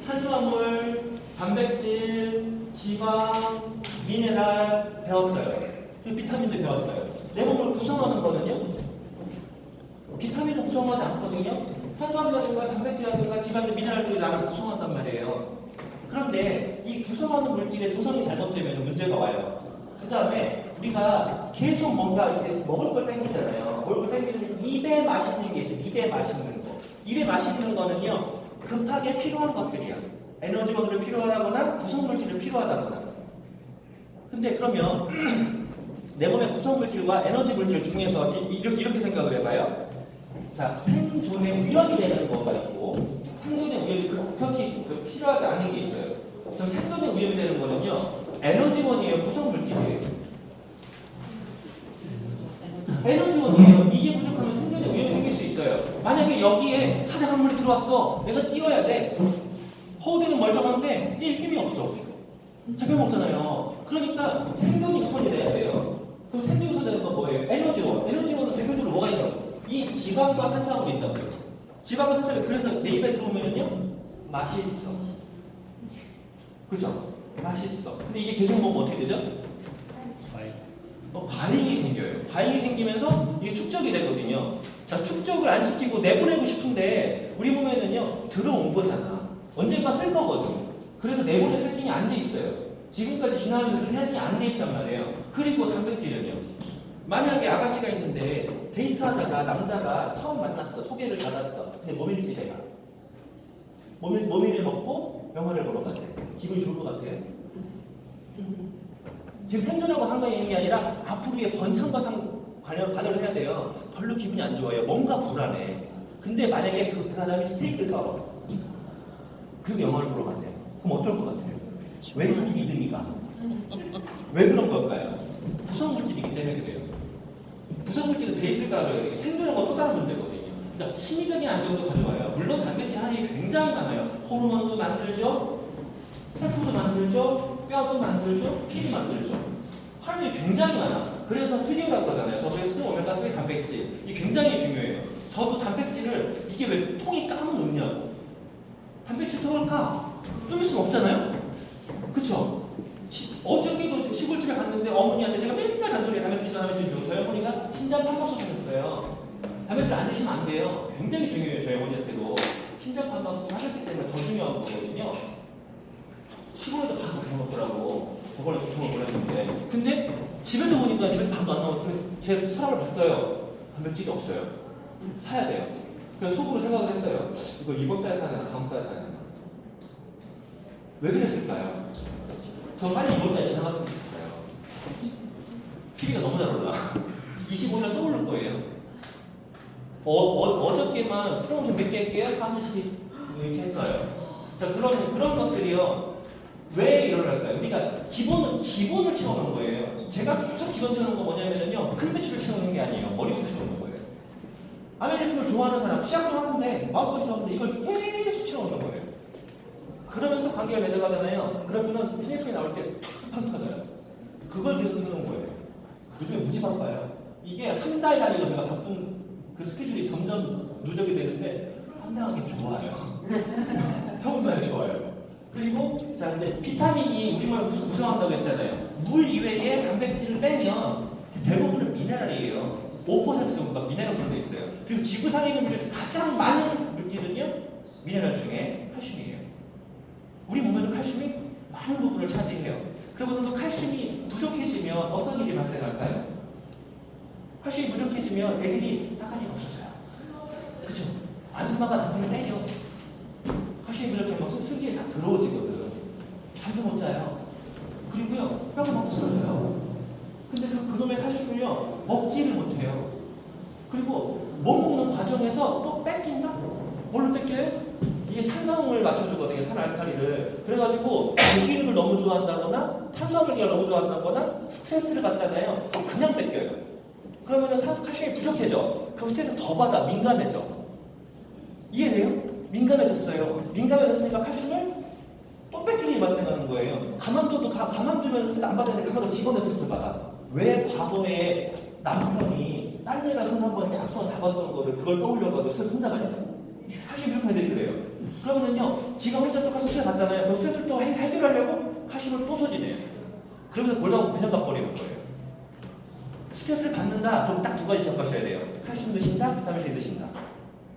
탄수화물, 단백질, 지방, 미네랄 배웠어요. 그리고 비타민도 배웠어요. 내 몸을 구성하는 거는요. 비타민도 구성하지 않거든요. 탄수화물이라든가 단백질이라든가 지방, 미네랄들이 나를 구성한단 말이에요. 그런데 이 구성하는 물질의 조성이 잘못되면 문제가 와요. 그 다음에 우리가 계속 뭔가 이렇게 먹을 걸 땡기잖아요. 먹을 걸 땡기는데 입에 맛있는 게 있어요. 입에 맛있는 거. 입에 맛있는 거는요. 급하게 필요한 것들이야. 에너지원들이 필요하다거나 구성물질이 필요하다거나. 근데 그러면 내 몸의 구성물질과 에너지 물질 중에서 이렇게 생각을 해봐요. 자, 생존에 위협이 되는 거가 있고 생존에 위협이 그렇게 필요하지 않은 게 있어요. 저 생존에 위협이 되는 거는요. 에너지원이에요. 구성물질이에요. 에너지원이에요. 이게 부족하면 생존에 위협이 생길 수 있어요. 만약에 여기에 사자강물이 들어왔어. 내가 뛰어야 돼. 허우대는 멀쩡한데 뛸 힘이 없어. 잡혀먹잖아요. 그러니까 생존이 우선이 돼야 돼요. 그럼 생존이 우선되는 건 뭐예요? 에너지원. 에너지원은 대표적으로 뭐가 있냐고. 이 지방과 탄수화물이 있다고요. 지방과 탄수화물. 그래서 내 입에 들어오면요. 맛있어. 그죠? 맛있어. 근데 이게 계속 먹으면 어떻게 되죠? 과잉이 생겨요. 과잉이 생기면서 이게 축적이 되거든요. 자, 축적을 안 시키고 내보내고 싶은데 우리 몸에는요 들어온 거잖아. 언젠가 쓸 거거든. 그래서 내보낼 세팅이 안 돼 있어요. 지금까지 지나면서 세팅이 안 돼 있단 말이에요. 그리고 단백질은요. 만약에 아가씨가 있는데 데이트하다가 남자가 처음 만났어. 소개를 받았어. 근데 모밀집에 가. 모밀을 먹고 영화를 보러 가세요. 기분이 좋을 것 같아요? 지금 생존하고 한가있는 게 아니라 앞으로의 번창과 관여를 해야 돼요. 별로 기분이 안 좋아요. 뭔가 불안해. 근데 만약에 그 사람이 스테이크를 썰어. 그리고 영화를 보러 가세요. 그럼 어떨 것 같아요? 왠지 믿음이 가. 왜 그런 걸까요? 구성물질이기 때문에 그래요. 구성물질은 베이스가 생존하고 또 다른 문제거든요. 그러니까 심리적인 안정도 가져와요. 물론 단백질 하나가 굉장히 많아요. 호르몬도 만들죠. 세포도 만들죠. 뼈도 만들죠. 피도 만들죠. 활용이 굉장히 많아. 그래서 트리오라고 그러잖아요. WS, 오메가3 단백질. 이게 굉장히 중요해요. 저도 단백질을 이게 왜 통이 까면 없냐? 단백질 통을 까? 좀 있으면 없잖아요? 그쵸? 어저께도 시골집에 갔는데 어머니한테 제가 맨날 잔소리해. 단백질 좀 저희 어머니가 신장 판박수 하셨어요. 단백질 안 드시면 안 돼요. 굉장히 중요해요. 저희 어머니한테도. 신장 판박수 하셨기 때문에 더 중요한 거거든요. 시골에도 밥을 해 먹더라고. 저번에 두통을 보냈는데. 근데 집에도 오니까 집에 밥도 안 나오고 제 서랍을 봤어요. 단백질이 없어요. 사야 돼요. 그래서 속으로 생각을 했어요. 이거 이번 달에 사야 되나 다음 달에 사야 되나. 왜 그랬을까요? 저 빨리 이번 달에 지나갔으면 좋겠어요. PB가 너무 잘 올라. 25년 또 오를 거예요. 어저께만 프로모션 몇 개 할게요? 30 이렇게 했어요. 자, 그런 것들이요. 왜 일어날까요? 우리가 기본을 채우는 거예요. 제가 계속 기본 채우는 거 뭐냐면요. 큰 매출을 채우는 게 아니에요. 머릿수를 채우는 거예요. 아메 제품을 좋아하는 사람, 시작도 하는데, 마우스를 좋아하는데 이걸 계속 채우는 거예요. 그러면서 관계가 맺어가잖아요. 그러면은 제품이 나올 때 팡팡 터져요. 그걸 계속 채우는 거예요. 요즘에 무지 바빠요. 이게 한 달 단위로 제가 바쁜 그 스케줄이 점점 누적이 되는데 환장하기 좋아요. 정말 좋아요. 그리고 자 이제 비타민이 우리 몸을 구성한다고 했잖아요. 물 이외에 단백질을 빼면 대부분은 미네랄이에요. 5% 정도가 미네랄 들어 있어요. 그리고 지구상에 있는 물질 중 가장 많은 물질은요 미네랄 중에 칼슘이에요. 우리 몸에도 칼슘이 많은 부분을 차지해요. 그러면 그 칼슘이 부족해지면 어떤 일이 발생할까요? 칼슘이 부족해지면 애들이 싸가지가 없어져요. 그렇죠? 아줌마가 남편을 때려. 칼슘이 부족하면 승기에 다 들어오지거든. 잠도 못 자요. 그리고요 뼈가 막 부서져요. 근데 그놈의 칼슘을요 먹지를 못해요. 그리고 먹는 과정에서 또 뺏긴다? 뭘로 뺏겨요? 이게 산성을 맞춰주거든요. 산알칼리를. 그래가지고 고기를 너무 좋아한다거나 탄수화물을 너무 좋아한다거나 스트레스를 받잖아요. 그냥 뺏겨요. 그러면 칼슘이 부족해져. 그럼 스트레스 더 받아. 민감해져. 이해돼요? 민감해졌어요. 민감해졌으니까 칼슘을 또 뺏길 일이 발생하는 거예요. 가만두면 스트레스 안 받았는데 가만둬 집어넣어 스트레스 받아. 왜 과거에 남편이 딸내가 손 한 번에 앞서 잡았던 거를 그걸 떠올려가지고 스트레스 혼자 받냐? 칼슘 부족한 애들이 그래요. 그러면은요, 지가 혼자 똑같이 스트레스 받잖아요. 그 스트레스를 또 해결하려고 칼슘을 또 소진해요. 그러면서 골다가 그냥 가버리는 거예요. 스트레스를 받는다, 그럼 딱 두 가지 접하셔야 돼요. 칼슘 드신다, 비타민 C 드신다.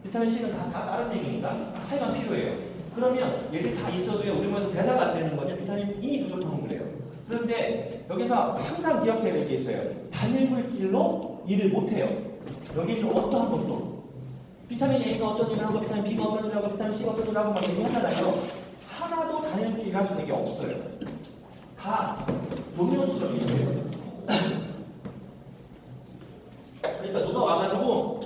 비타민 C는 다 다른 얘기니까 하여간 필요해요. 그러면 얘들 다 있어도요, 우리 몸에서 대사가 안 되는 거냐? 비타민 E이 부족하면 그래요. 그런데 여기서 항상 기억해야 될 게 있어요. 단일 물질로 일을 못해요. 여기는 어떠한 것도. 비타민 A가 어떤 일을 하고, 비타민 B가 어떤 일을 하고, 비타민 C가 어떤 일을 하고 막 얘기하잖아요. 하나도 단일 물질이 할 수 있는 게 없어요. 다 도면처럼 일해요. 그러니까 누가 와가지고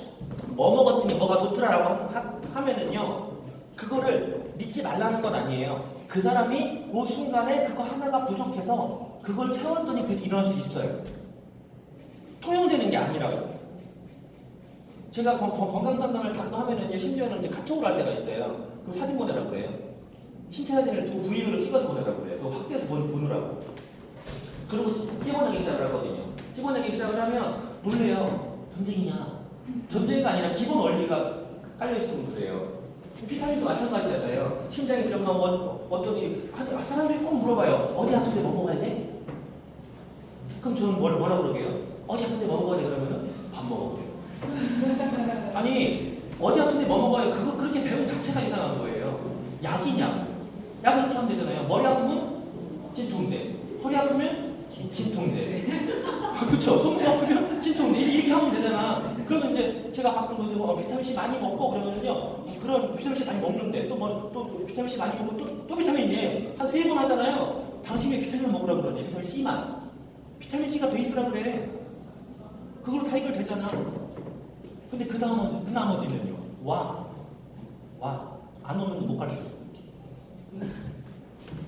뭐 먹었더니 뭐가 좋더라라고 하면은요, 그거를 믿지 말라는 건 아니에요. 그 사람이 그 순간에 그거 하나가 부족해서 그걸 채웠더니 그게 일어날 수 있어요. 통용되는 게 아니라고. 제가 건강 상담을 가끔 하면은 심지어는 이제 카톡을 할 때가 있어요. 그럼 사진 보내라고 그래요. 신체 사진을 두 부위별로 찍어서 보내라고 그래요. 또 확대해서 보느라고. 그리고 찍어내기 시작을 하거든요. 찍어내기 시작을 하면 놀래요. 전쟁이냐? 전쟁이가 아니라 기본 원리가 깔려있으면 그래요. 비타민도 마찬가지잖아요. 심장이 부족하면 어떤 일이, 사람들이 꼭 물어봐요. 어디 아픈데 뭐 먹어야 돼? 그럼 저는 뭐라 그러게요? 어디 아픈데 뭐 먹어야 돼? 그러면은 밥 먹어요. 아니, 어디 아픈데 뭐 먹어요? 그거 그렇게 배운 자체가 이상한 거예요. 약이냐? 약은 그렇게 하면 되잖아요. 머리 아프면 진통제, 허리 아프면 진통제. 그쵸? 손목 아프면 진통제. 이렇게 하면 되잖아. 그러면 이제 제가 가끔 그러죠. 비타민 C 많이 먹고 그러면요. 그런 비타민 C 많이 먹는데 또 비타민 C 많이 먹고 또 비타민이에요. 한 3번 하잖아요. 당신이 비타민 먹으라고 그러니 비타민 C만. 비타민 C가 베이스라 그래. 그걸로 다 해결되잖아. 근데 그 나머지는요. 안 오면 못 가르쳐.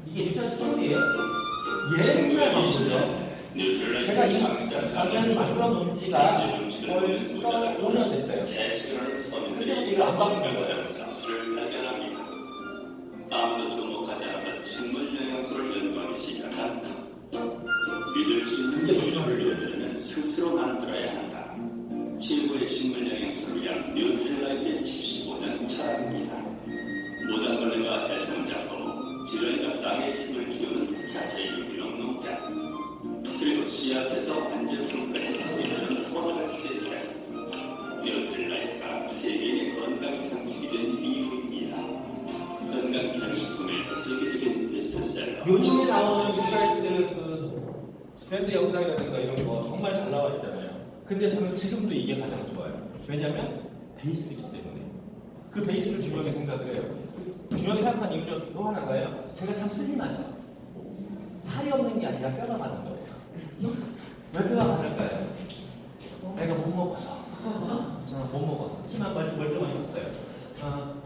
이게 뉴턴 시험이에요. 옛날 방법이죠. 제가 이 강의하는 마크로 논 지가 벌써 5년 됐어요. 그때부터 이거 안 바꾼 거예요. 아무도 주목하지 않았던 식물 영양소를 연구하기 시작한다. 믿을 수 있는 영양소를 이루려면 스스로 만들어야 한다. 최고의 식물 영양소를 위한 뉴트릴라이트의 75년 철학입니다. 모단벌레가 해충을 잡고 지렁이가 땅의 힘을 키우는 자체 유기농 농장. 그리고 씨앗에서 완제품까지 이르는 토탈 시스템. 뉴트릴라이트가 세계의 건강 상식이 된 이유입니다. 건강 편식품의 세계적인 베스트셀러. 요즘에 나오는 뉴트라이트 브랜드 영상이라든가 이런 거 정말 잘 나와 있잖아요. 근데 저는 지금도 이게 가장 좋아요. 왜냐면 베이스이기 때문에. 그 베이스를 중요하게 생각을 해요. 중요하게 생각한 이유 중 또 하나가요. 제가 참 슬림하죠. 살이 없는 게 아니라 뼈가 많은 거예요. 왜 뼈가 많을까요? 내가 못 먹어서. 못 먹어서. 키만 멀쩡하게 컸어요.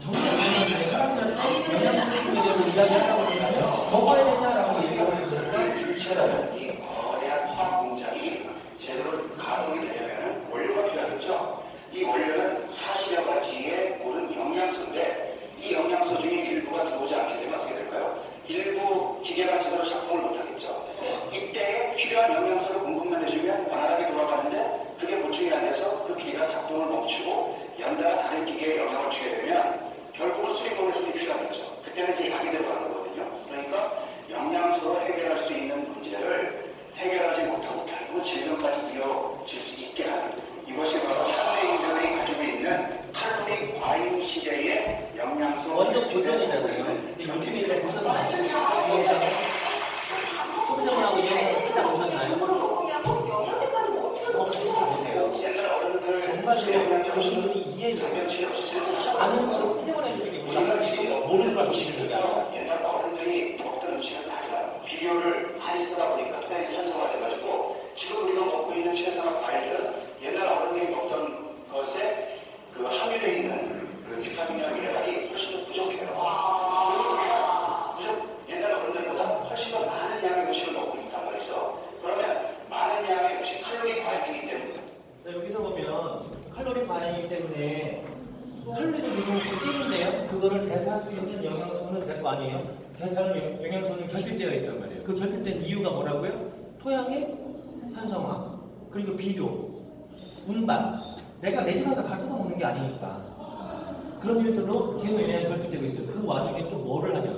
정말 중요한데 사람들한테 영양식품에 대해서 이야기하라고 그러면 먹어야 되냐라고 얘기하고 있으니까 체라는 이 거대한 화학 공장이 제대로 가동이 되려면 원료가 필요하겠죠. 이 원료는 40여 가지의 모든 영양소인데 이 영양소 중에 일부가 들어오지 않게 되면 어떻게 될까요? 일부 기계가 제대로 작동을 못하겠죠. 이때 필요한 영양소를 공급만 해주면 원활하게 돌아가는데 그게 보충이 안 돼서 그 기계가 작동을 멈추고 연달아 다른 기계에 영향을 주게 되면 결국은 수리공에서도 필요하겠죠. 그때는 이제 약이 들어가는 거거든요. 그러니까 영양소로 해결할 수 있는 문제를 해결하지 못하고 결국 질병까지 이어질 수 있게 하는 이것이 바로 현대인들이 가지고 있는 칼로리 과잉 시대의 영양소 완전 고전이잖아요. 근데 요즘에 이런 고전은 소비자분하고 이런 거 찾아보셨나요? 같이 보세요. 옛날 어른들 정말 그분들이 이해해요. 아는 거를 끄집어내주는 게 뭐야? 모르는 걸 보시는 게 아니라. 옛날 어른들이 먹던 음식은 다 좋아요. 비료를 많이 쓰다 보니까 토양이 산성화돼가지고 지금 우리가 먹고 있는 채소나 과일들은 옛날 어른들이 먹던 것에 그 함유되어 있는 그 비타민이나 미네랄이 훨씬 더 부족해요. 옛날 어른들보다 훨씬 더 많은 양의 음식을 먹고 있단 말이죠. 그러면 많은 양의 음식 칼로리 과잉이기 때문에 여기서 보면 칼로리 과잉이기 때문에 칼로리도 조금 찌는데요. 그거를 대사할 수 있는 영양소는 될 거 아니에요. 대사하는 영양소는 결핍되어 있단 말이에요. 그 결핍된 이유가 뭐라고요? 토양의 산성화, 그리고 비료, 운반. 내가 내 집에서 다 뜯어 먹는 게 아니니까. 그런 일들로 계속 영향이 결핍되고 있어요. 그 와중에 또 뭐를 하냐?